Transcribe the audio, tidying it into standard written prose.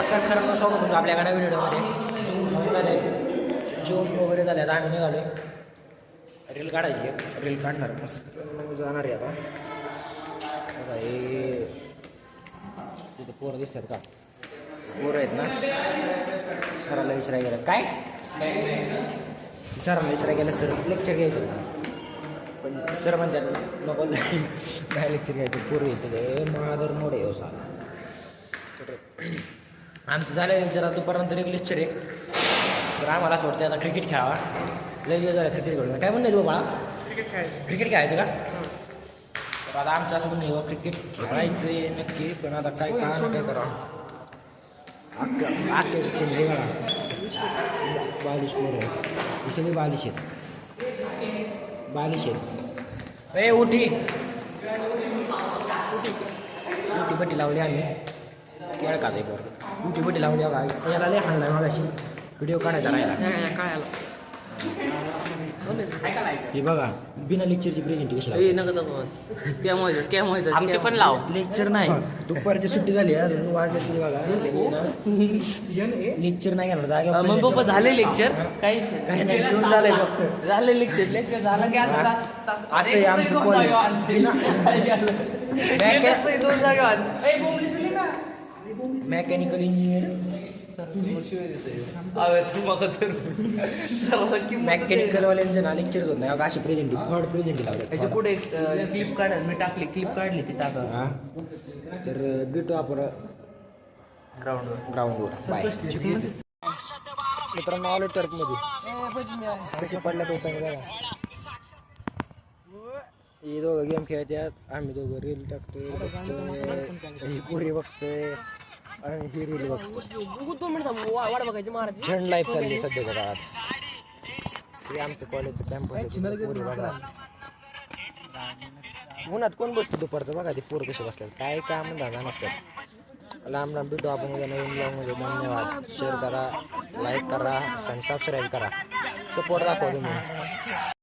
नमस्कार खरं स्वागत होतं आपल्या गाण्या व्हिडिओमध्ये जेवण वगैरे झाले आता आम्ही निघालो रील काढायची रील काढणार मस्त जाणार आहे आता हे तिथे पोरं दिसतात का पोरं आहेत ना सराला विचारायला गेलं काय सराला विचारायला गेलं सर लेक्चर घ्यायचं पण सर म्हणतात नको काय लेक्चर घ्यायचं पोरं येते महादर मोड आहे असा आमचं झालं जरा दुपारनंतर एक लेक्चर आहे तर आम्हाला असं वाटतं आता क्रिकेट खेळावा लय दिवस झाला क्रिकेट खेळून काय म्हणणं आहे तू बाळा क्रिकेट खेळायचं का तर आता आमचं असं म्हणणं आहे क्रिकेट खेळायचं आहे नक्की पण आता काय काय करावं बालिश पोरं आहे सगळी बालिश आहेत ए उठी बट्टी लावली आम्ही केळ का ते बरं उठी बट्टी लावली बघा याला लय खाल्लाय मागाशी व्हिडिओ काढायचा राहिला हे बघा बिना लेक्चरची प्रेझेंटेशन स्कॅम व्हायचं आमचे पण लाव लेक्चर नाही दुपारची सुट्टी झाली वाजले तरी बघा लेक्चर नाही घेणार जागा मग पप्पा झाले लेक्चर काही नाही घेऊन झालंय फक्त झाले लेक्चर झालं की आता असं आहे आमचं कॉलेज मेकॅनिकल इंजिनियर मेकॅनिकल वाल्यांचं ना लेक्चर होत नाही अशी प्रेझेंटी थर्ड प्रेझेंटी लावली त्याच्या पुढे क्लिप काढ मी टाकली क्लिप काढली ती टाका तर भेटू आपण ग्राउंडवर बाय मित्रांनो आलो टर्फमध्ये कसे पडल्या दोघांनी बघा हे दोघं गेम खेळतात आम्ही दोघं रील टाकतोय ही पुरी बघतोय आणि ही रील बघतोय झंड लाईफ चालली सध्याच्या काळात हे आमचं कॉलेजचं कॅम्पस पुरी बघा उन्हात कोण बसतो दुपारचं बघा ते पोर कसे बसतात काय काम धंदा नसतात लांब लांब भेटू आपण उद्या नवीन ब्लॉगमध्ये धन्यवाद शेअर करा लाईक करा आणि सबस्क्राईब करा सपोर्ट दाखवा तुम्ही